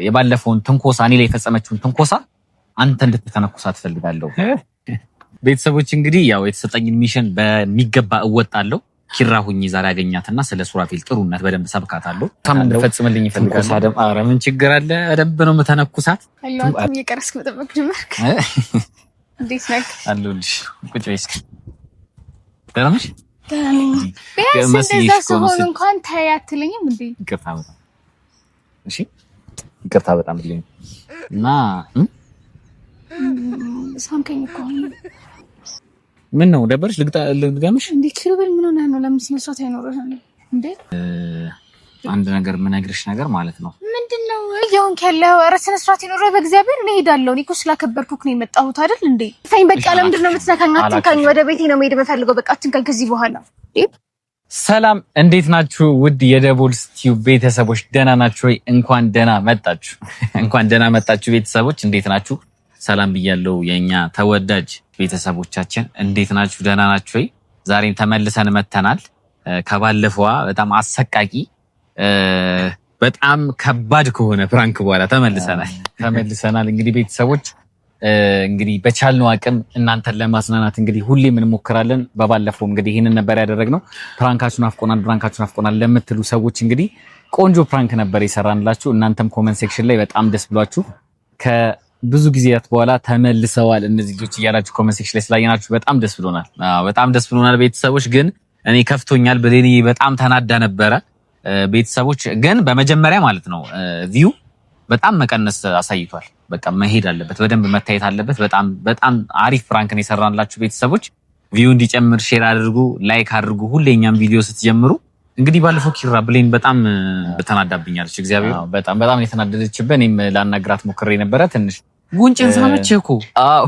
የባለፈውን ትንኮሳ እኔ ላይ የፈጸመችውን ትንኮሳ አንተ እንድትተነኩሳት ፈልጋለሁ። ቤተሰቦች እንግዲህ ያው የተሰጠኝን ሚሽን በሚገባ እወጣለሁ። ኪራ ሁኚ ዛሬ ያገኛትና ስለ ሱራፌል ጥሩነት በደንብ ሰብካታለሁ። ታምን ፈጽምልኝ ይፈልጋል። ኧረ ምን ችግር አለ? በደንብ ነው የምተነኩሳት። አላውቅም የቀረስክ መጠበቅ ጀመርክ። እንዴት ነህ? አለሁልሽ። ቁጭ በይ እስኪ። ደህና ነሽ? ደህና ነኝ። ቢያንስ እንደዛ ስሆን እንኳን ተይ አትለኝም እንዴ? ይቅርታ በጣም እሺ፣ ይቅርታ በጣም ልኝ እና ሳምከኝ እኮ ምን ነው ደበርሽ? ልግዳምሽ እንዴ? ክብር ምን ሆነ ነው? ለምን ስነሳት አይኖርህም እንዴ? አንድ ነገር የምነግርሽ ነገር ማለት ነው። ምንድነው እየሆንክ ያለው? ኧረ ስነ ስርዓት ይኖርህ በእግዚአብሔር። እኔ እሄዳለሁ። እኔ እኮ ስላከበርኩህ ነው የመጣሁት አይደል እንዴ? ፈኝ በቃ ለምንድን ነው የምትነካኝ? አትንካኝ። ወደ ቤቴ ነው መሄድ የምፈልገው። በቃ አትንካኝ ከዚህ በኋላ። ሰላም እንዴት ናችሁ? ውድ የደቦልስ ቲዩብ ቤተሰቦች ደህና ናችሁ ወይ? እንኳን ደህና መጣችሁ። እንኳን ደህና መጣችሁ ቤተሰቦች፣ እንዴት ናችሁ? ሰላም ብያለሁ የኛ ተወዳጅ ቤተሰቦቻችን፣ እንዴት ናችሁ? ደህና ናችሁ ወይ? ዛሬም ተመልሰን መተናል። ከባለፈው በጣም አሰቃቂ በጣም ከባድ ከሆነ ፕራንክ በኋላ ተመልሰናል። እንግዲህ ቤተሰቦች እንግዲህ በቻልነው አቅም እናንተን ለማዝናናት እንግዲህ ሁሌም እንሞክራለን። በባለፈው እንግዲህ ይሄንን ነበር ያደረግነው። ፕራንካችሁን አፍቆናል ለምትሉ ሰዎች እንግዲህ ቆንጆ ፕራንክ ነበር የሰራንላችሁ። እናንተም ኮሜንት ሴክሽን ላይ በጣም ደስ ብሏችሁ ከብዙ ጊዜያት በኋላ ተመልሰዋል እነዚህ ልጆች እያላችሁ ኮሜንት ሴክሽን ላይ ስላየናችሁ በጣም ደስ ብሎናል። በጣም ደስ ብሎናል ቤተሰቦች። ግን እኔ ከፍቶኛል። በሌሊ በጣም ተናዳ ነበረ ቤተሰቦች። ግን በመጀመሪያ ማለት ነው ቪው በጣም መቀነስ አሳይቷል። በቃ መሄድ አለበት፣ በደንብ መታየት አለበት። በጣም አሪፍ ፕራንክ ነው የሰራንላችሁ ቤተሰቦች። ቪው እንዲጨምር ሼር አድርጉ፣ ላይክ አድርጉ። ሁሌኛም ቪዲዮ ስትጀምሩ እንግዲህ ባለፈው ኪራ ብሌን በጣም ተናዳብኛለች። እግዚአብሔር በጣም የተናደደችበት። እኔም ላናግራት ሞክሬ ነበረ። ትንሽ ጉንጭን ሳመች እኮ። አዎ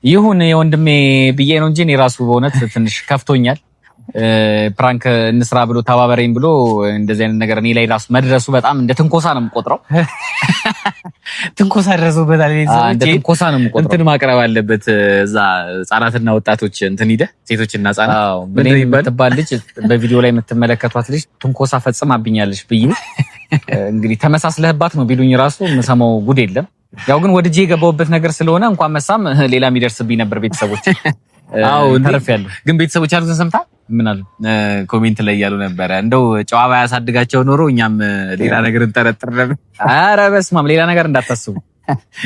ይሁን የወንድሜ ብዬ ነው እንጂ እኔ ራሱ በእውነት ትንሽ ከፍቶኛል። ፕራንክ እንስራ ብሎ ተባበረኝ ብሎ እንደዚህ አይነት ነገር እኔ ላይ ራሱ መድረሱ በጣም እንደ ትንኮሳ ነው የምቆጥረው። ትንኮሳ ደረሰበታል። እንደ ትንኮሳ ነው የምቆጥረው። እንትን ማቅረብ አለበት እዛ ህጻናትና ወጣቶች እንትን ሂደ ሴቶችና ህጻናት ምን ይባል ልጅ በቪዲዮ ላይ የምትመለከቷት ልጅ ትንኮሳ ፈጽማብኛለች ብዬ እንግዲህ ተመሳስለህባት ነው ቢሉኝ ራሱ የምሰማው ጉድ የለም። ያው ግን ወድጄ የገባሁበት ነገር ስለሆነ እንኳን መሳም ሌላ የሚደርስብኝ ነበር ቤተሰቦች። አዎ ተረፍያለሁ። ግን ቤተሰቦች ያሉትን ሰምታ ምን አሉ ኮሜንት ላይ ያሉ ነበር፣ እንደው ጨዋ ባያሳድጋቸው ኖሮ እኛም ሌላ ነገር እንጠረጥር ነበር። ኧረ በስመ አብ ሌላ ነገር እንዳታስቡ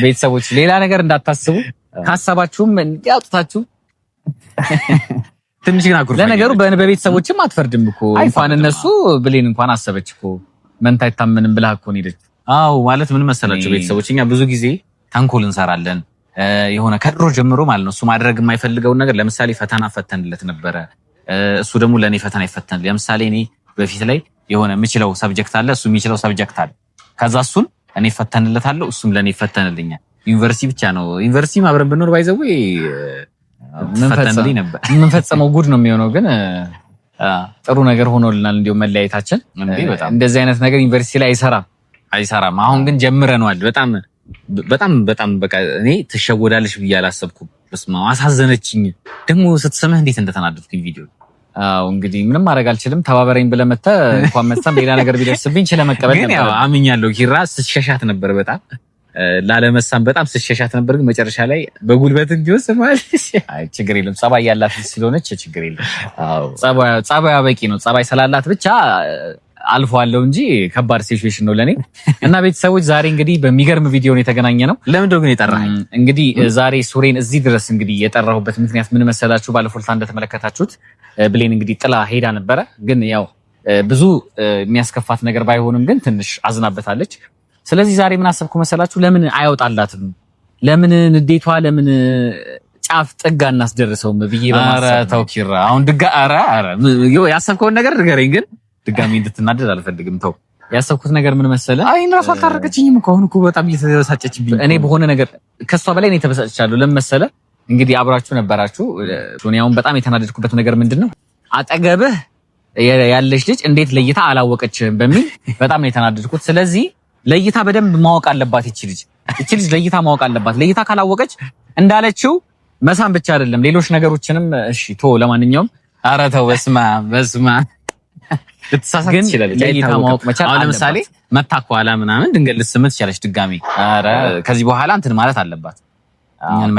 ቤተሰቦች፣ ሌላ ነገር እንዳታስቡ። ሐሳባችሁም ያውጣታችሁ። ትንሽ ግን አኩርፋ። ለነገሩ በቤተሰቦችም አትፈርድም እኮ እንኳን እነሱ ብሌን እንኳን አሰበች እኮ መንታ አይታመንም ብላ እኮ ነው ሄደች። አዎ ማለት ምን መሰላችሁ ቤተሰቦች፣ እኛ ብዙ ጊዜ ተንኮል እንሰራለን የሆነ ከድሮ ጀምሮ ማለት ነው። እሱ ማድረግ የማይፈልገውን ነገር ለምሳሌ ፈተና ፈተንለት ነበረ፣ እሱ ደግሞ ለኔ ፈተና ይፈተን። ለምሳሌ እኔ በፊት ላይ የሆነ የምችለው ሰብጀክት አለ፣ እሱ የሚችለው ሰብጀክት አለ። ከዛ እሱን እኔ ፈተንለታለሁ፣ እሱም ለኔ ይፈተንልኛል። ዩኒቨርሲቲ ብቻ ነው ዩኒቨርሲቲ አብረን ብንኖር ባይዘው ፈተንልኝ ነበር። የምንፈጸመው ጉድ ነው የሚሆነው። ግን ጥሩ ነገር ሆኖልናል እንዲሁ መለያየታችን። እንደዚህ አይነት ነገር ዩኒቨርሲቲ ላይ አይሰራም። አሁን ግን ጀምረናል። በጣም በቃ እኔ ትሸወዳለሽ ብዬ አላሰብኩም። በስማ አሳዘነችኝ። ደግሞ ስትሰማህ እንዴት እንደተናደድኩኝ ቪዲዮ። አዎ እንግዲህ ምንም ማድረግ አልችልም። ተባበረኝ ብለህ መተህ እንኳን መጣም ሌላ ነገር ቢደርስብኝ ስለመቀበል ነበር። ግን ያው አምኛለሁ። ኪራ ስትሸሻት ነበር፣ በጣም ላለመሳም በጣም ስትሸሻት ነበር። ግን መጨረሻ ላይ በጉልበት እንዲወስድ ማለት አይ ችግር የለም፣ ጸባይ ያላት ስለሆነች ችግር የለም። አዎ ጸባይ በቂ ነው። ጸባይ ስላላት ብቻ አልፈዋለሁ እንጂ ከባድ ሲቹዌሽን ነው ለኔ። እና ቤተሰቦች ዛሬ እንግዲህ በሚገርም ቪዲዮ ነው የተገናኘ ነው። ለምን ግን የጠራኸኝ? እንግዲህ ዛሬ ሱሬን እዚህ ድረስ እንግዲህ የጠራሁበት ምክንያት ምን መሰላችሁ? ባለፈው እንደተመለከታችሁት ብሌን እንግዲህ ጥላ ሄዳ ነበረ። ግን ያው ብዙ የሚያስከፋት ነገር ባይሆንም ግን ትንሽ አዝናበታለች። ስለዚህ ዛሬ ምን አሰብኩ መሰላችሁ? ለምን አይወጣላትም? ለምን ንዴቷ ለምን ጫፍ ጥጋ እናስደርሰውም ብዬ በማሰብ። ኧረ ተው ኪራ፣ አሁን ያሰብከውን ነገር ንገረኝ ግን ድጋሚ እንድትናደድ አልፈልግም። ተው ያሰብኩት ነገር ምን መሰለ? አይ እራሷ አልታረቀችኝም እኮ አሁን እኮ በጣም እየተበሳጨችብኝ። እኔ በሆነ ነገር ከሷ በላይ እኔ ተበሳጭቻለሁ። ለምን መሰለ? እንግዲህ አብራችሁ ነበራችሁ። ሶኒያውን በጣም የተናደድኩበት ነገር ምንድነው? አጠገብህ ያለች ልጅ እንዴት ለይታ አላወቀችም በሚል በጣም ነው የተናደድኩት። ስለዚህ ለይታ በደንብ ማወቅ አለባት ይቺ ልጅ ለይታ ማወቅ አለባት። ለይታ ካላወቀች እንዳለችው መሳም ብቻ አይደለም ሌሎች ነገሮችንም እሺ ቶ ለማንኛውም ኧረ ተው በስማ ልትሳሳት ትችላለች። ለይታ ማወቅ መቻል አለባት። ለምሳሌ መታ ከኋላ ምናምን ድንገት ልትስምት ትችላለች ድጋሚ። ኧረ ከዚህ በኋላ እንትን ማለት አለባት። እኛን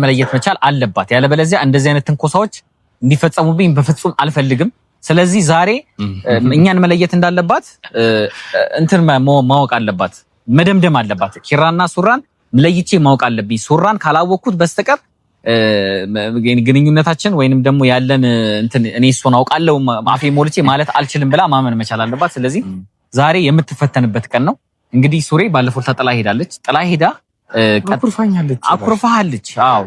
መለየት መቻል አለባት። ያለበለዚያ እንደዚህ አይነት ትንኮሳዎች እንዲፈጸሙብኝ በፍጹም አልፈልግም። ስለዚህ ዛሬ እኛን መለየት እንዳለባት እንትን ማወቅ አለባት፣ መደምደም አለባት። ኪራና ሱራን ለይቼ ማወቅ አለብኝ። ሱራን ካላወቅኩት በስተቀር ግንኙነታችን ወይንም ደግሞ ያለን እንትን እኔ እሱን አውቃለሁ ማፌ ሞልቼ ማለት አልችልም ብላ ማመን መቻል አለባት። ስለዚህ ዛሬ የምትፈተንበት ቀን ነው። እንግዲህ ሱሬ ባለፈው ጥላ ሄዳለች። ጥላ ሄዳ አኩርፋሃለች። አዎ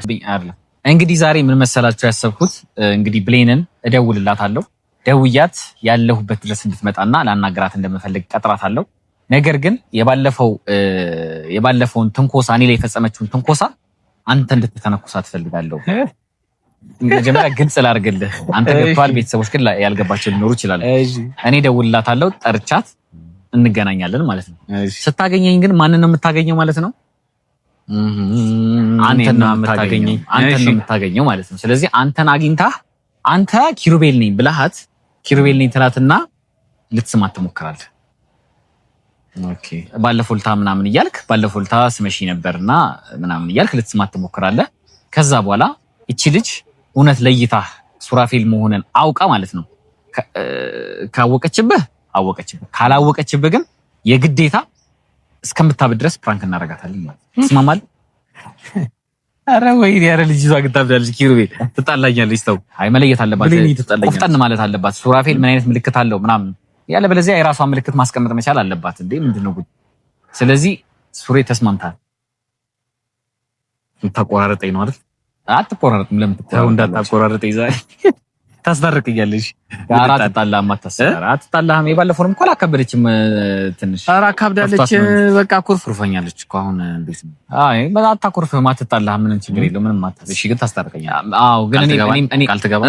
እንግዲህ ዛሬ ምን መሰላችሁ ያሰብኩት፣ እንግዲህ ብሌንን እደውልላታለሁ። ደውያት ያለሁበት ድረስ እንድትመጣና ላናገራት እንደምፈልግ ቀጥራታለሁ። ነገር ግን የባለፈውን ትንኮሳ እኔ ላይ የፈጸመችውን ትንኮሳ አንተ እንድትተነኩሳ ትፈልጋለሁ። መጀመሪያ ግልጽ ላድርግልህ፣ አንተ ገብቷል፣ ቤተሰቦች ግን ያልገባቸው ሊኖሩ ይችላል። እኔ ደውልላታለሁ፣ ጠርቻት እንገናኛለን ማለት ነው። ስታገኘኝ ግን ማንን ነው የምታገኘው ማለት ነው? አንተን ነው የምታገኘው ማለት ነው። ስለዚህ አንተን አግኝታ አንተ ኪሩቤል ነኝ ብለሃት ኪሩቤል ነኝ ትላትና ልትስማት ትሞክራለህ። ኦኬ ባለፎልታ ምናምን እያልክ ባለፎልታ ስመሺ ነበርና ምናምን እያልክ ልትስማት ትሞክራለህ። ከዛ በኋላ እቺ ልጅ እውነት ለይታ ሱራፌል መሆንን አውቃ ማለት ነው ካወቀችብህ አወቀችብህ፣ ካላወቀችብህ ግን የግዴታ እስከምታብድ ድረስ ፕራንክ እናደርጋታለን ማለት ነው። ትስማማለህ? አረ ወይ ያረ ልጅ ይዟ ግታብዳለች። ኪሩቤል ትጣላኛለች። ተው አይ መለየት አለባት፣ ቆፍጠን ማለት አለባት። ሱራፌል ምን አይነት ምልክት አለው ምናምን ያለ በለዚያ የራሷን ምልክት ማስቀመጥ መቻል አለባት። እንዴ ምንድነው ጉድ? ስለዚህ ሱሬ ተስማምታል። ተቆራረጠኝ ነው አይደል? አትቆራረጥም። ለምን ተው እንዳታቆራረጠኝ ዛሬ ታስታርቅኛለሽ። አትጣላም፣ አትጣላም። የባለፈውንም እኮ አላካበደችም ትንሽ። ኧረ አካብዳለች። በቃ ኩርፍሩፈኛለች እኮ አሁን። እንዴት ነው? አይ በቃ አታኩርፍም፣ አትጣላም። ምንም ችግር የለውም። ምንም አታስ። እሺ ግን ታስታርቀኛለህ? አዎ ግን እኔ ካልተገባ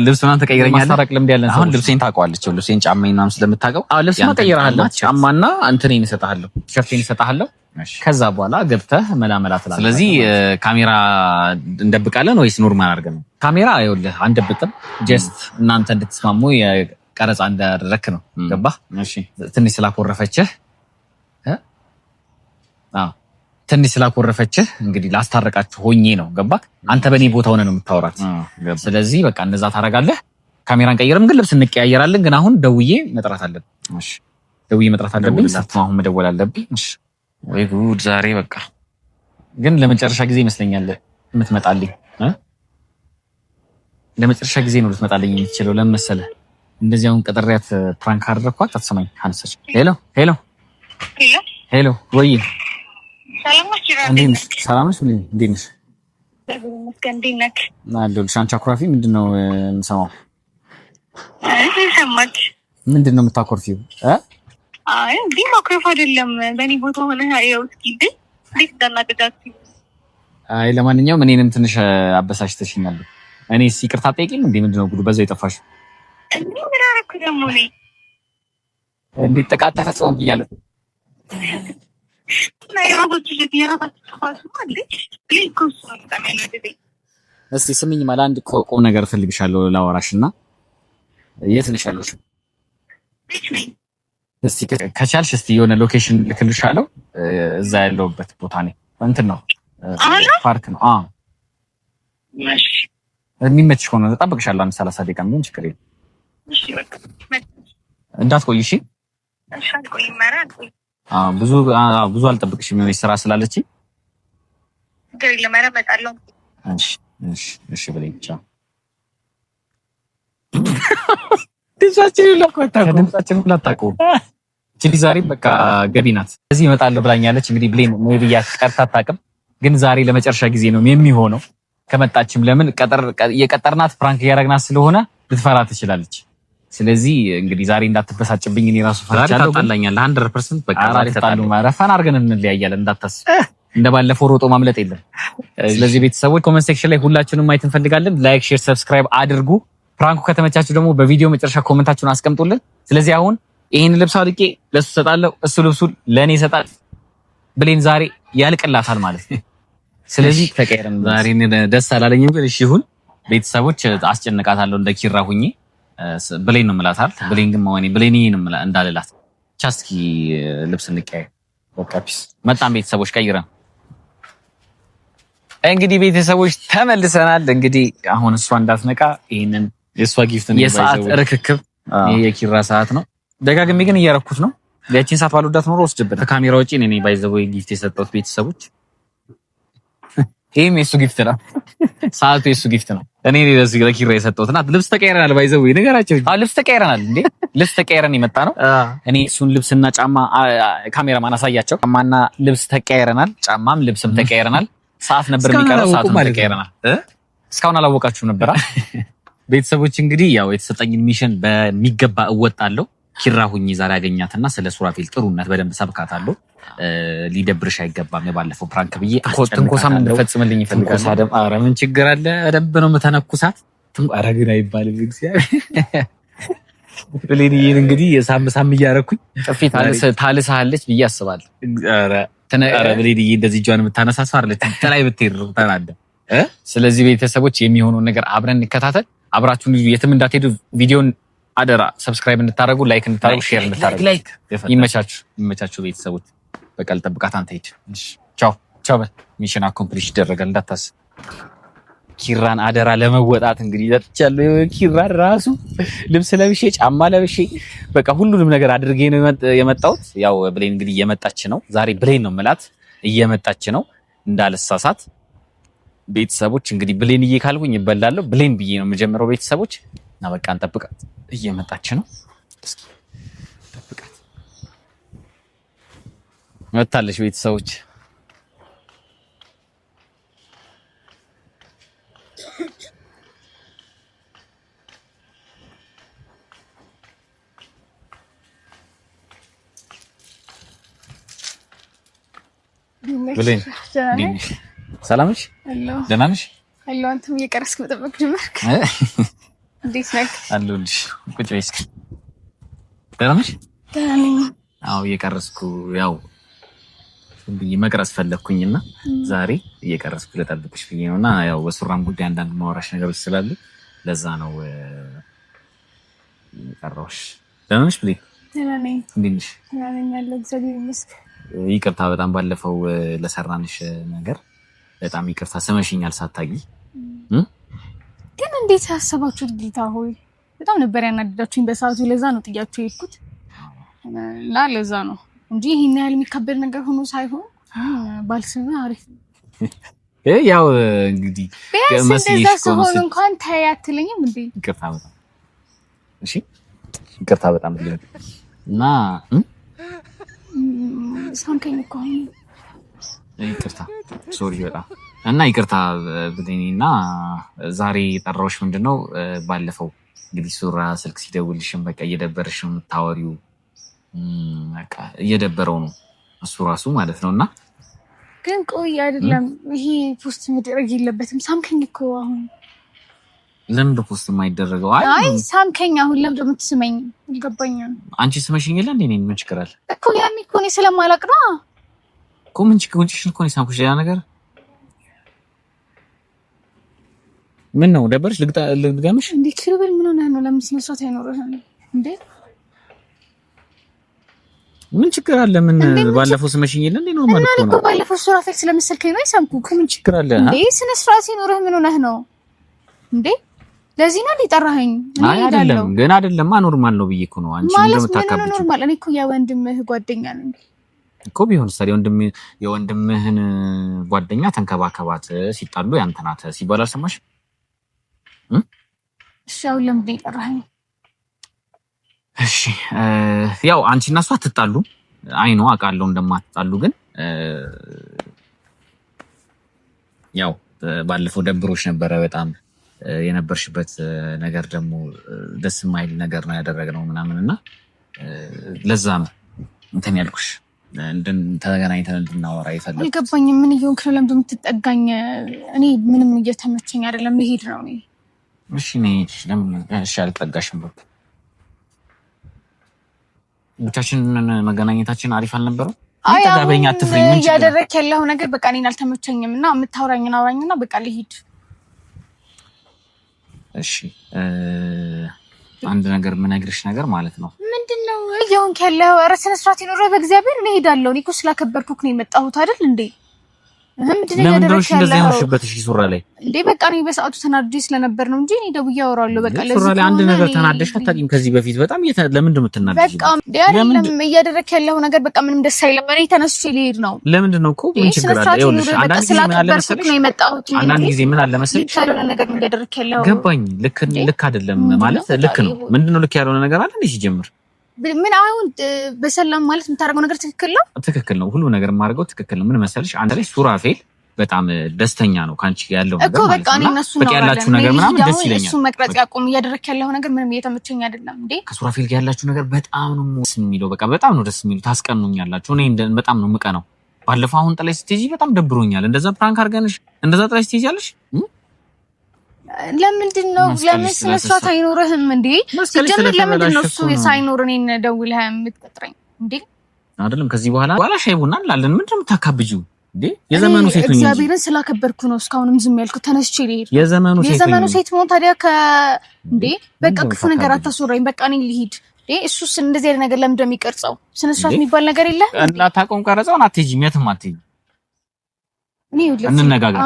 ልብስ ምናምን ተቀይረኛለህ። ማስታረቅ ልምድ ያለን አሁን ልብሴን ታውቀዋለች። ልብሴን ጫማዬን ምናምን ስለምታውቀው አዎ ልብስ መቀየራለሁ። ጫማና እንትኔን እሰጥሃለሁ፣ ቲሸርቴን እሰጥሃለሁ። ከዛ በኋላ ገብተህ መላመላ ትላለህ። ስለዚህ ካሜራ እንደብቃለን ወይስ ኖርማል አድርገን ነው? ካሜራ ይኸውልህ አንደብቅም። ጀስት እናንተ እንድትስማሙ የቀረጻ እንዳደረክ ነው። ገባህ? እሺ ትንሽ ስላኮረፈችህ እንግዲህ ላስታረቃችሁ ሆኜ ነው። ገባህ? አንተ በእኔ ቦታ ሆነህ ነው የምታወራት። ስለዚህ በቃ እንደዛ ታደርጋለህ። ካሜራን ቀይርም ግን ልብስ እንቀያየራለን። ግን አሁን ደውዬ መጥራት አለብኝ። እሺ ደውዬ መጥራት አለብኝ። አሁን መደወል አለብኝ። እሺ ወይ ጉድ! ዛሬ በቃ ግን ለመጨረሻ ጊዜ ይመስለኛል የምትመጣልኝ። ለመጨረሻ ጊዜ ነው ልትመጣልኝ የምትችለው። ለምን መሰለህ? እንደዚህ አሁን ቀጠሪያት ፕራንክ አደረኳት። አትሰማኝ አንሰች። ሄሎ ወይ ሰላም ነሽ? እንዴት ነሽ? አለሁልሽ። አንቺ አኩራፊ ምንድን ነው የምሰማው? ምንድን ነው የምታኮርፊው? አይ እንዴ ማክሮፍ አይደለም። በእኔ ቦታ ሆነ ያው እስኪ እንዴት እንዳናደዳችሁ። አይ ለማንኛውም እኔንም ትንሽ አበሳጭተሽኛል። እኔ ይቅርታ ጠይቂኝ። እንዴ ምንድነው ጉዱ? በዛው የጠፋሽ እንዴ ምን አደረኩ ደግሞ እኔ? እንዴት ጥቃት ተፈጽሞ ብያለሁ። እስቲ ስሚኝ ማለት አንድ ቁም ነገር ፈልግሻለሁ ላወራሽና። የት ነሽ ያለሽው? እስቲ ከቻልሽ እስቲ የሆነ ሎኬሽን ልክልሻለሁ። እዛ ያለውበት ቦታ ነኝ። እንትን ነው ፓርክ ነው። እሺ የሚመችሽ ከሆነ እጠብቅሻለሁ። አንድ 30 ደቂቃ ምን ችግር የለም። እሺ በቃ እንዳትቆይ። እሺ እሺ አልቆይም። ብዙ አልጠብቅሽም። የሆነ ስራ ስላለችኝ ገሪ ለማረመጣለሁ። እሺ በለኝ። ቻው። ድምጻችን ሁላ አታውቀውም። እቺ ዛሬ በቃ ገቢ ናት። እዚህ እመጣለሁ ብላኛለች። እንግዲህ ብሌን ነው ብያት ቀርታ አታውቅም። ግን ዛሬ ለመጨረሻ ጊዜ ነው የሚሆነው። ከመጣችም ለምን የቀጠርናት ፕራንክ እያደረግናት ስለሆነ ልትፈራ ትችላለች። ስለዚህ እንግዲህ ዛሬ እንዳትበሳጭብኝ እኔ ራሱ ፈራቻለሁ። ታጣላኛለህ 100% በቃ ዛሬ ተጣሉ ማረፋን አድርገን እንለያያለን። እንዳታስብ፣ እንደባለፈው ሮጦ ማምለጥ የለም። ስለዚህ ቤተሰቦች ኮሜንት ሴክሽን ላይ ሁላችሁንም ማየት እንፈልጋለን። ላይክ፣ ሼር፣ ሰብስክራይብ አድርጉ። ፕራንኩ ከተመቻችሁ ደግሞ በቪዲዮ መጨረሻ ኮሜንታችሁን አስቀምጡልን። ስለዚህ አሁን ይሄን ልብስ አውልቄ ለሱ ሰጣለሁ፣ እሱ ልብሱን ለኔ ይሰጣል። ብሌን ዛሬ ያልቅላታል ማለት ነው። ስለዚህ ተቀየረን። ዛሬ ደስ አላለኝም ግን እሺ ይሁን። ቤተሰቦች አስጨንቃታለሁ እንደ ኪራ ሁኚ ብሌን ነው የምላታል። ብሌን ግን ማወኔ ብሌን እንዳልላት ቻስኪ ልብስ እንቀያይ። በቃ ፒስ መጣን ቤተሰቦች ቀይረን እንግዲህ ቤተሰቦች ተመልሰናል። እንግዲህ አሁን እሷ እንዳትነቃ ይሄንን የእሷ ጊፍት ነው የሰዓት ርክክብ ይሄ የኪራ ሰዓት ነው። ደጋግሜ ግን እያረኩት ነው። ያቺን ሰዓት ባልወዳት ኖሮ ወስድብን ከካሜራ ውጪ እኔ ባይዘው ጊፍት የሰጠሁት ቤተሰቦች ይሄም የሱ ጊፍት ነው። ሰዓቱ የሱ ጊፍት ነው። እኔ ለዚህ ለኪራ የሰጠሁትና ልብስ ተቀይረናል። ባይዘው ነገራቸው ልብስ ተቀይረናል እንዴ ልብስ ተቀይረን የመጣ ነው። እኔ እሱን ልብስና ጫማ ካሜራማን አሳያቸው። ጫማና ልብስ ተቀይረናል። ጫማም ልብስም ተቀይረናል። ሰዓት ነበር የሚቀረው ሰዓቱም ተቀይረናል። እስካሁን አላወቃችሁም ነበር ቤተሰቦች። እንግዲህ ያው የተሰጠኝን ሚሽን በሚገባ እወጣለሁ። ኪራ ሁኚ ዛሬ ያገኛትና ስለ ሱራፌል ጥሩነት በደንብ ሰብካታለሁ። ሊደብርሽ አይገባም። የባለፈው ፕራንክ ብዬ ትንኮሳም እንድፈጽምልኝ ይፈልጋል። ኧረ ምን ችግር አለ? ደብ ነው የምተነኩሳት። ኧረ ግን አይባልም። እግዚአብሔር ብሌንዬን እንግዲህ ሳም እያደረኩኝ ጥፊ ታልሳለች ብዬ አስባለሁ። ኧረ ብሌንዬ እንደዚህ እጇን የምታነሳሳ አይደለች። ተላይ ብትሄድ ነው ተናደ። ስለዚህ ቤተሰቦች የሚሆነውን ነገር አብረን እንከታተል። አብራችሁን የትም እንዳትሄዱ። ቪዲዮን አደራ ሰብስክራይብ እንድታደርጉ፣ ላይክ እንድታደርጉ፣ ሼር እንድታደርጉ። ይመቻችሁ ቤተሰቦች። በቃ ልጠብቃት። አንተ ሂድ። ቻው ቻው። ሚሽን አኮምፕሊሽ ይደረጋል እንዳታስብ። ኪራን አደራ ለመወጣት እንግዲህ ዘጥቻለሁ። ኪራን ራሱ ልብስ ለብሼ ጫማ ለብሼ በቃ ሁሉንም ነገር አድርጌ ነው የመጣሁት። ያው ብሌን እንግዲህ እየመጣች ነው። ዛሬ ብሌን ነው የምላት፣ እየመጣች ነው እንዳልሳሳት። ቤተሰቦች እንግዲህ ብሌንዬ ካልኩኝ ይበላለሁ። ብሌን ብዬ ነው የምጀምረው ቤተሰቦች እና በቃ እንጠብቃት። እየመጣች ነው። እስኪ እንጠብቃት። መጣለች ቤተሰቦች። ብሌን ሰላም ነሽ? ደህና ነሽ? አሎ አንተም እየቀረስክ መጠበቅ ጀመርክ? እንዴት ነህ? አለሁልሽ። ቁጭ በይ እስኪ። ደህና ነሽ? ደህና ነኝ። አዎ እየቀረስኩ ያው ብዬ መቅረስ ፈለኩኝና ዛሬ እየቀረስኩ ልጠብቅሽ ብዬ ነውና ያው በሱራም ጉዳይ አንዳንድ ማውራሽ ነገሮች ስላሉ ለዛ ነው የቀረውሽ። ደህና ነሽ ብሌን? ደህና ነኝ። እንዴት ነሽ? ደህና ነኝ ያለው እግዚአብሔር ይመስገን። ይቅርታ በጣም ባለፈው ለሰራንሽ ነገር በጣም ይቅርታ። ስመሽኛል ሳታጊ ግን እንዴት ያሰባችሁት ጌታ ሆይ፣ በጣም ነበር ያናደዳችሁኝ በሰዓቱ። ለዛ ነው ጥያችሁ የሄድኩት እና ለዛ ነው እንጂ ይሄን ያህል የሚከበድ ነገር ሆኖ ሳይሆን ባልስም አሪፍ ያው እንግዲህ እንደዛ ሲሆን እንኳን ታይ አትለኝም እንዴ? ይቅርታ በጣም እሺ፣ ይቅርታ በጣም እና ሳምከኝ እኮ ይቅርታ ሶሪ በጣም እና ይቅርታ ብሌንና ዛሬ የጠራሁሽ ምንድነው ባለፈው እንግዲህ ሱራ ስልክ ሲደውልሽም በቃ እየደበረሽ ነው የምታወሪው። በቃ እየደበረው ነው እሱ ራሱ ማለት ነውና ግን ቆይ አይደለም ይሄ ፖስት መደረግ የለበትም። ሳምከኝ እኮ አሁን ለምን ፖስት የማይደረገው? አይ ሳምከኝ አሁን ለምን የምትስመኝ አልገባኝም። አንቺ ስመሽኝ የለ እንዴ? ምን ችግር አለ እኮ ያኔ እኮ እኔ ስለማላቅ ነው እኮ። ምን ችግር ወንጭሽ እኮ ነው ሳምኩሽ። ያ ነገር ምን ነው ደበርሽ? ልግዳምሽ እንዴ? ክርብል ምን ሆነህ ነው? ለምን ስነ ስርዓት አይኖርህም እንዴ? ምን ችግር አለ? ምን ባለፈው ስመሽኝ የለ እንዴ? ኖርማል እኮ ነው። ባለፈው ሱራፌል ስለመሰልከኝ ነው ሳምኩክ። ምን ችግር አለ እንዴ? ስነ ስርዓት ሲኖርህ ምን ሆነህ ነው እንዴ? ለዚህ ነው ሊጠራኸኝ? አይ አይደለም፣ ገና አይደለም። ኖርማል ነው ብዬ እኮ ነው። አንቺ እንደምታካብጪው ኖርማል። እኔ እኮ የወንድምህ ጓደኛ ነኝ እኮ። ቢሆንስ ታዲያ የወንድምህን ጓደኛ ተንከባከባት፣ ሲጣሉ ያንተ ናት ሲባል አልሰማሽ? እሺ አሁን ለምን ይጠራኸኝ? እሺ ያው አንቺና እሷ አትጣሉ። አይ ነው አውቃለሁ እንደማትጣሉ፣ ግን ያው ባለፈው ደብሮሽ ነበረ በጣም የነበርሽበት ነገር ደግሞ ደስ የማይል ነገር ነው ያደረግነው ምናምንና ለዛ ነው እንትን ያልኩሽ ተገናኝተን እንድናወራ ይፈልጋል። አልገባኝም። ምን እየሆንክ ነው? ለምን የምትጠጋኝ? እኔ ምንም እየተመቸኝ አይደለም። ልሄድ ነው እኔ። እሺ ነኝ። ለምን እሺ አልጠጋሽም? በቃ ብቻችንን መገናኘታችን አሪፍ አልነበረም? አይ አበኛ አትፍሪኝ። ምን እያደረክ ያለው ነገር በቃ እኔን አልተመቸኝም እና የምታወራኝን አውራኝና በቃ ልሂድ። እሺ አንድ ነገር የምነግርሽ ነገር ማለት ነው። ምንድነው? ይሁን ከለው ኧረ ስነ ስርዓት ይኖር በእግዚአብሔር እኔ ሄዳለሁ። እኔ እኮ ስላከበርኩክ ነው የመጣሁት አይደል እንዴ? ምንድነው እንደዚህ ያልሽበት? እሺ ሱራ ላይ እንዴ በቃ እኔ በሰዓቱ ተናድጄ ስለነበር ነው እንጂ እኔ ደውዬ አወራለሁ። በቃ ለዚህ ሱራ ላይ አንድ ነገር ተናደሽ አታውቂም ከዚህ በፊት? በጣም ለምን እንደምትናደጂ በቃ አይደለም እያደረክ ያለው ነገር በቃ ምንም ደስ አይልም። እኔ ተነስቼ ልሄድ ነው። ለምንድነው እኮ ምን ችግር አለ? ይኸውልሽ አንዳንድ ጊዜ ምን አለ መሰለሽ አንዳንድ ጊዜ ምን አለ መሰለሽ ነገር እያደረክ ያለው ገባኝ። ልክ አይደለም ማለት ልክ ነው። ምንድነው ልክ ያልሆነ ነገር አለ እንዴ ሲጀምር? ምን አሁን በሰላም ማለት የምታደርገው ነገር ትክክል ነው። ትክክል ነው። ሁሉ ነገር የማደርገው ትክክል ነው። ምን መሰለሽ አንተ ላይ ሱራፌል በጣም ደስተኛ ነው ካንቺ ያለው ነገር እኮ በቃ እኔ እነሱ ነው ያላችሁ ነገር ምናምን ደስ ይለኛል። እሱ መቅረጽ ያቆም እያደረክ ያለው ነገር ምንም እየተመቸኝ አይደለም እንዴ። ከሱራፌል ጋር ያላችሁ ነገር በጣም ነው ደስ የሚለው። በቃ በጣም ነው ደስ የሚለው። ታስቀኑኛላችሁ። እኔ በጣም ነው የምቀነው። ባለፈው አሁን ጥለሽ ስትሄጂ በጣም ደብሮኛል። እንደዛ ፕራንክ አድርገንሽ እንደዛ ጥለሽ ትሄጃለሽ። ለምንድን ነው ለምን ስነ ስርዓት አይኖርህም እንዴ? ሲጀምር ለምንድን ነው እሱ ሳይኖር እኔን ደውለህ የምትቀጥረኝ እንዴ? አይደለም ከዚህ በኋላ ሻይ ቡና እንላለን። ምንድን ነው የምታካብጂው እንዴ? የዘመኑ ሴት ነው እንጂ እግዚአብሔርን ስላከበርኩ ነው እስካሁንም ዝም ያልኩት። ተነስቼ ልሄድ የዘመኑ ሴት ነው ታዲያ እንዴ? በቃ ክፉ ነገር አታስወራኝ። በቃ እኔ ልሂድ እንዴ። እሱስ እንደዚህ አይነት ነገር ለምን እንደሚቀርጸው ስነ ስርዓት የሚባል ነገር የለ እና ታቆም ቀረጸውን አትሄጂም፣ የትም አትሄጂም። እንነጋገር።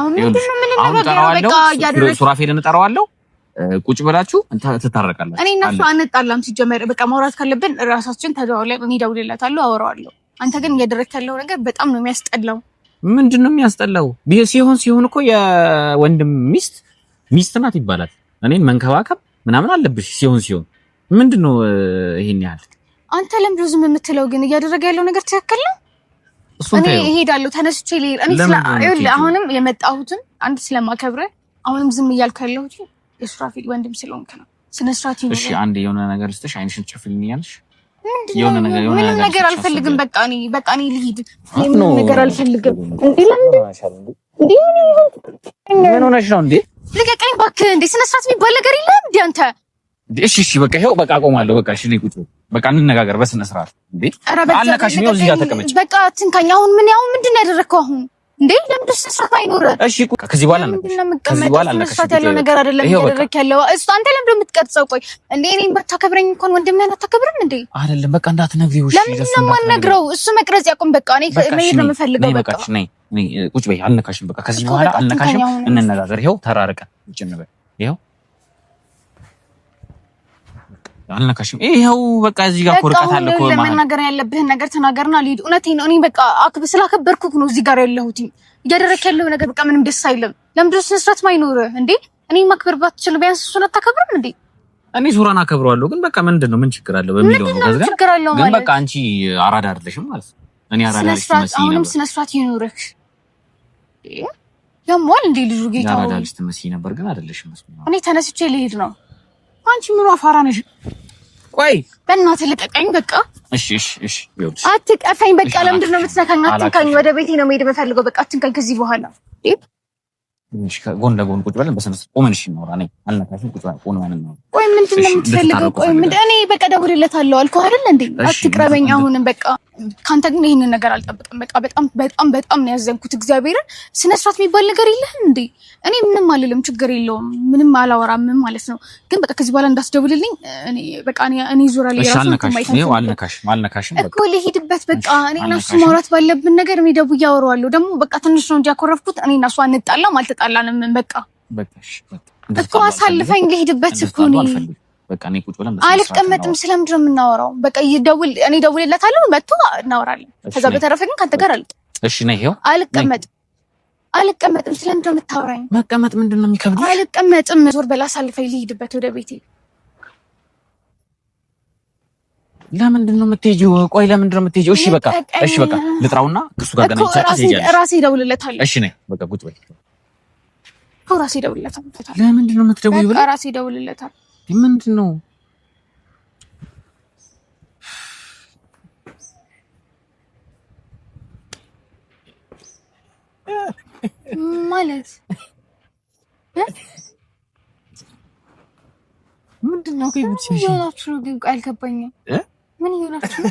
አሁን ጠራዋለሁ፣ ሱራፌልን ጠራዋለሁ። ቁጭ ብላችሁ ትታረቃላችሁ። እኔ እና እሱ አንጣላም። ሲጀመር በቃ ማውራት ካለብን ራሳችን ተደዋውለን እኔ እደውልለታለሁ፣ አወራዋለሁ። አንተ ግን እያደረክ ያለው ነገር በጣም ነው የሚያስጠላው። ምንድን ነው የሚያስጠላው? ሲሆን እኮ የወንድም ሚስት ናት ይባላል። እኔን መንከባከብ ምናምን አለብሽ። ሲሆን ምንድን ነው ይሄን ያህል? አንተ ለምንድን ዝም የምትለው? ግን እያደረገ ያለው ነገር ትክክል ነው። እኔ እሄዳለሁ፣ ተነስቼ ልሄድ። እኔ አሁንም የመጣሁትን አንድ ስለማከብረ አሁንም ዝም እያልኩ ያለሁት የሱራፌል ወንድም ስለሆንክ ነው። ስነ ስርዓት ይኖር። እሺ አንድ የሆነ ነገር ልስጥሽ፣ አይንሽን ጨፍልኛለሽ። ምንም ነገር አልፈልግም። በቃ እኔ ልሂድ። ምንም ነገር አልፈልግም። እንዴ ምን ሆነሽ ነው እንዴ? ልቀቀኝ እባክህ። እንዴ ስነ ስርዓት የሚባል ነገር የለም እንዴ አንተ? እሺ በቃ ይሄው በቃ አቆማለሁ። በቃ እሺ ነይ ቁጭ በቃ እንነጋገር በስነ ስርዓት። እንዴ አልነካሽም። ይኸው እዚህ ጋር ተቀመጭ። በቃ ትንካኝ። አሁን ምንድን ነው ያደረከው አሁን? እንዴ ለምን ስነ ስርዓት አይኖር? እሺ ከዚህ በኋላ ያለው ነገር አይደለም እያደረክ ያለው እሱ። አንተ ለምን እንደምትቀርጸው? ቆይ እንዴ እኔን ባታከብረኝ እንኳን ወንድምህን አታከብርም እንዴ? አይደለም በቃ እንዳትነግሪው። እሺ ለምን ነው የማልነግረው? እሱ መቅረጽ ያቆም። በቃ እኔ መሄድ ነው የምፈልገው። በቃ ነይ ቁጭ በይ። አልነካሽም። በቃ ከዚህ በኋላ አልነካሽም። እንነጋገር። ይኸው ተራርቀን ቁጭ እንበል። ይኸው አልነካሽም። ይኸው በቃ እዚህ ጋር ኮርቀት አለ እኮ ማለት ለመናገር ያለብህን ነገር ተናገርና ልሂድ። እውነቴን ነው። እኔ በቃ ስላከበርኩህ ነው እዚህ ጋር ያለሁት። እያደረክ ያለው ነገር በቃ ምንም ደስ አይልም። ለምንድን ነው ስነ ስርዓት ማይኖርህ እንዴ? እኔ ማክበር ባትችል ቢያንስ እሱን አታከብርም እንዴ? እኔ ሱራን አከብረዋለሁ፣ ግን በቃ ምንድነው ምን ችግር አለው በሚለው ነው። ከዛ ግን በቃ አንቺ አራዳ አይደለሽም ማለት ነው። እኔ አራዳ ነኝ ማለት ነው። አሁንም ስነ ስርዓት ይኖርህ። ያሟል እንዴ ልጁ ጌታው። አራዳ ልጅ ትመስይ ነበር ግን አይደለሽም መስሎኝ። እኔ ተነስቼ ልሄድ ነው። አንቺ ምን አፋራ ነሽ? ቆይ በእናትህ ልቀቀኝ በቃ። እሺ ይኸውልሽ አትቀፈኝ በቃ። ለምንድን ነው የምትነካኝ? አትንካኝ። ወደ ቤቴ ነው መሄድ የምፈልገው። በቃ አትንካኝ ከዚህ በኋላ። እሺ ጎን ለጎን ቁጭ ብለን በስነ ስርዓት ቆመን እሺ እናውራ። ነኝ አልነካሽም። ቁጭ ብለን ቆመን ማለት ነው። ቆይ ምንድን ነው የምትፈልገው? ቆይ እኔ በቃ ደውልለታለሁ አልኩህ አይደል እንዴ? አትቅረበኝ አሁንም በቃ። ካንተ ግን ይሄንን ነገር አልጠብቅም። በቃ በጣም ነው ያዘንኩት። እግዚአብሔርን ስነ ስርዓት የሚባል ነገር የለህም እንዴ? እኔ ምንም አልልም፣ ችግር የለውም፣ ምንም አላወራም ማለት ነው። ግን በቃ ከዚህ በኋላ እንዳትደውልልኝ። እኔ ዙራ ላይ ራሱ አልነካሽም እኮ ልሂድበት በቃ። እኔ እና እሱ ማውራት ባለብን ነገር እኔ ደውዬ አወራዋለሁ። ደግሞ በቃ ትንሽ ነው እንጂ ያኮረፍኩት። እኔ እና እሱ አንጣላም አልተጣላንም። በቃ እኮ አሳልፈኝ ልሂድበት እኮ ነው። በቃ እኔ ቁጭ ብለን አልቀመጥም። ስለምንድን ነው የምናወራው? በቃ እኔ ደውልለታለሁ፣ መጥቶ እናወራለን። ከዛ በተረፈ ግን ካንተ ጋር እሺ ነይ። ይኸው አልቀመጥም። ስለምንድን ነው የምታወራኝ? መቀመጥ ምንድን ነው የሚከብድሽ? አልቀመጥም። ዞር በላ፣ አሳልፈኝ ልሂድበት ወደ ቤቴ። ለምንድን ነው የምትሄጂው? ቆይ ለምንድን ነው የምትሄጂው? እሺ በቃ ልጥራውና ከሱ ጋር ገናኝቻለሁ። ራሴ እደውልለታለሁ። እሺ ነይ በቃ ቁጭ በይ። ራሴ እደውልለታለሁ። ለምንድን ነው የምትደውይው? በቃ ራሴ እደውልለታለሁ። ምንድን ነው ማለት? ምንድን ነው ይሆናችሁ ነው? ግን አልገባኝም። ምን ይሆናችሁ?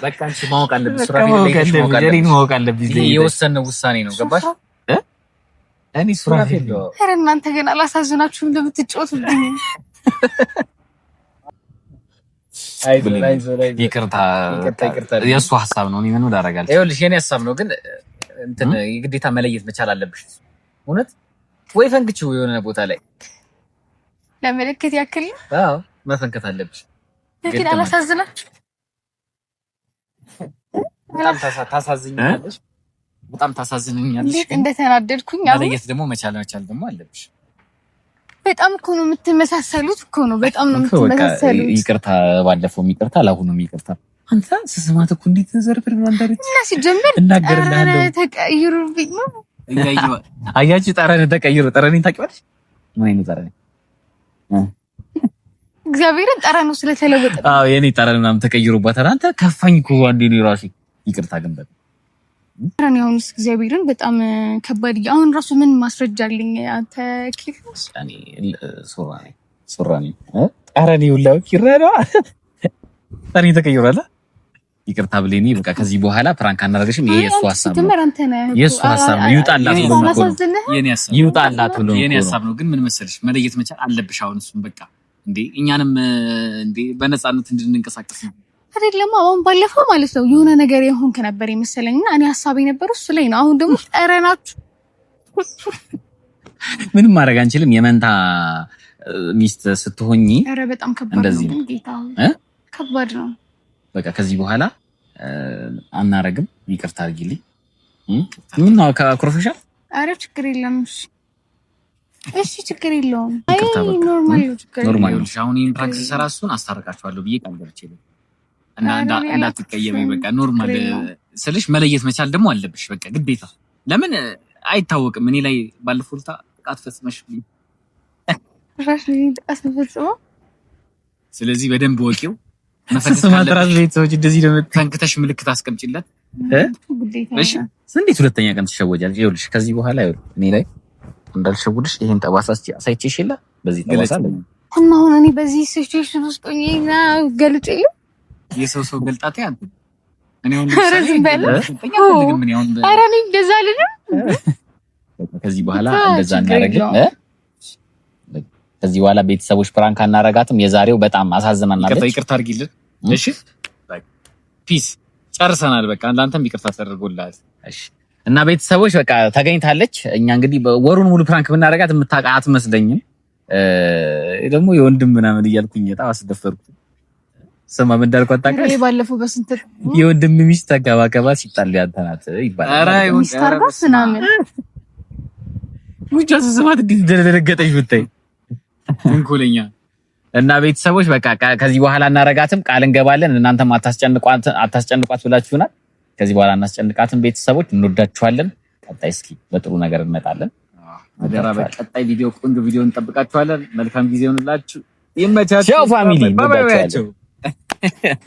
በቃ አንቺ ማወቅ አለብሽ። ሱራፌል ማወቅ አለብሽ። የወሰነው ውሳኔ ነው። ገባሽ? እኔ ሱራፌል ነው። ኧረ እናንተ ግን አላሳዝናችሁም እንደምትጫወቱብኝ። ይቅርታ የእሱ ሀሳብ ነው። እኔ ምን ላደርጋለሁ? ይኸውልሽ የኔ ሀሳብ ነው፣ ግን እንትን የግዴታ መለየት መቻል አለብሽ። እውነት ወይ ፈንክችው የሆነ ቦታ ላይ ለምልክት ያክል አዎ መፈንከት አለብሽ። ግን አላሳዝናችሁ? በጣም ታሳዝኛለሽ። በጣም ታሳዝኛለሽ። እንዴት እንደተናደድኩኝ መለየት ደግሞ መቻል ደግሞ አለብሽ። በጣም እኮ ነው የምትመሳሰሉት እኮ ነው። በጣም ነው የምትመሳሰሉት። ይቅርታ ባለፈው ይቅርታ ለአሁኑም ይቅርታ። አንተ ስስማት እኮ እንዴት ዘርፍር ማንዳርች እና ሲጀምር እናገርልሃለሁ። ተቀይሩብኝ ነው አያችሁ። ጠረን ተቀይሩ። ጠረኔን ታውቂዋለሽ? ምን አይነት ጠረን? እግዚአብሔርን ጠረኑ ስለተለወጠ አዎ የኔ ጠረን ምናምን ተቀይሮባታል። አንተ ከፋኝ እኮ አንዴ ነው ራሱ ይቅርታ ግን በጣም ጠረን ያሁንስ እግዚአብሔርን በጣም ከባድ። አሁን ራሱ ምን ማስረጃ አለኝ? አንተ ክሊክስ እኔ ሱራኔ ጠረን ይውላው ይረዳ ጠረን ተቀይሯል። ይቅርታ ብሌኒ በቃ ከዚህ በኋላ ፕራንክ አናደርግሽም። ይሄ የሱ ሀሳብ ነው። የሱ ሀሳብ ነው። ይውጣላት ብሎ ነው የኔ ሀሳብ። ይውጣላት ብሎ ነው የኔ ሀሳብ ነው። ግን ምን መሰለሽ መለየት መቻል አለብሽ። አሁን እሱም በቃ እንዴ እኛንም እንዴ በነፃነት እንድንንቀሳቀስ ነው አይደለም። አሁን ባለፈው ማለት ነው የሆነ ነገር የሆንክ ነበር የመሰለኝና እኔ ሀሳቤ ነበር እሱ ላይ ነው። አሁን ደግሞ ጠረናችሁ ምንም ማድረግ አንችልም። የመንታ ሚስት ስትሆኚ ኧረ በጣም ከባድ ነው። ጌታ ከባድ ነው። በቃ ከዚህ በኋላ አናረግም። ይቅርታ አድርጊልኝ። ምን ነው ከፕሮፌሽናል? ኧረ ችግር የለም። እሺ ችግር የለውም። አይ ኖርማል ችግር የለውም። ኖርማል ይሁን። አሁን ይሄን ፕራክቲስ ሰራ እሱን አስታርቃችኋለሁ ብዬ ቃል ገብቼልኝ እና እንዳትቀየመኝ በቃ ኖርማል ስልሽ መለየት መቻል ደግሞ አለብሽ። በቃ ግዴታ። ለምን አይታወቅም። እኔ ላይ ባለፈው ጥቃት ፈጽመሽብኝ ራሽ ጥቃት ፈጽመው። ስለዚህ በደንብ ወቂው መፈንከት ቤተሰቦች እንደዚህ ነው። ፈንክተሽ ምልክት አስቀምጪለት እሺ። እንዴት ሁለተኛ ቀን ትሸወጃለሽ? ይኸውልሽ ከዚህ በኋላ እኔ ላይ እንዳልሸውድሽ ይሄን ጠባሳ አሳይቼሽ የለ በዚህ ጠባሳ ላይ እና አሁን እኔ በዚህ ሲቹዌሽን ውስጥ ሆኜና ገልጬ የሰው ገልጣቴ አንተ እኔ አሁን እንደዛ አይደለም። ከዚህ በኋላ እንደዛ እናደርግም። ከዚህ በኋላ ቤተሰቦች ፕራንክ አናረጋትም። የዛሬው በጣም አሳዝናናለች። ይቅርታ አድርጊልን እሺ። ፒስ ጨርሰናል። በቃ አንተም ይቅርታ ተደርጎልሃል። እሺ እና ቤተሰቦች በቃ ተገኝታለች። እኛ እንግዲህ ወሩን ሙሉ ፕራንክ ብናረጋት የምታውቃት አትመስለኝም። ደግሞ የወንድም ምናምን እያልኩኝ በጣም አስደፈርኩ። ስማ ምን እንዳልኳት ታውቃለህ? ባለፈው በስንት የወንድም ሚስት ተጋባከባት ሲጣል ያንተናት ይባላል። ኧረ ይሁን ምናምን ሙጫ ስማት እንዴት እንደደረገጠች ብታይ እንኩለኛ። እና ቤተሰቦች በቃ ከዚህ በኋላ እናረጋትም ቃል እንገባለን። እናንተም አታስጨንቋት ብላችሁናል። ከዚህ በኋላ እናስጨንቃትን። ቤተሰቦች እንወዳችኋለን። ቀጣይ እስኪ በጥሩ ነገር እንመጣለን። አደራ በቀጣይ ቪዲዮ ቆንጆ ቪዲዮ እንጠብቃችኋለን። መልካም ጊዜ ይሁንላችሁ። ይመቻችሁ። ቻው ፋሚሊ። ባባያቸው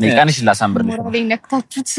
ነቃንሽ ላሳምርልሽ። ሞራሌ ነክታችሁት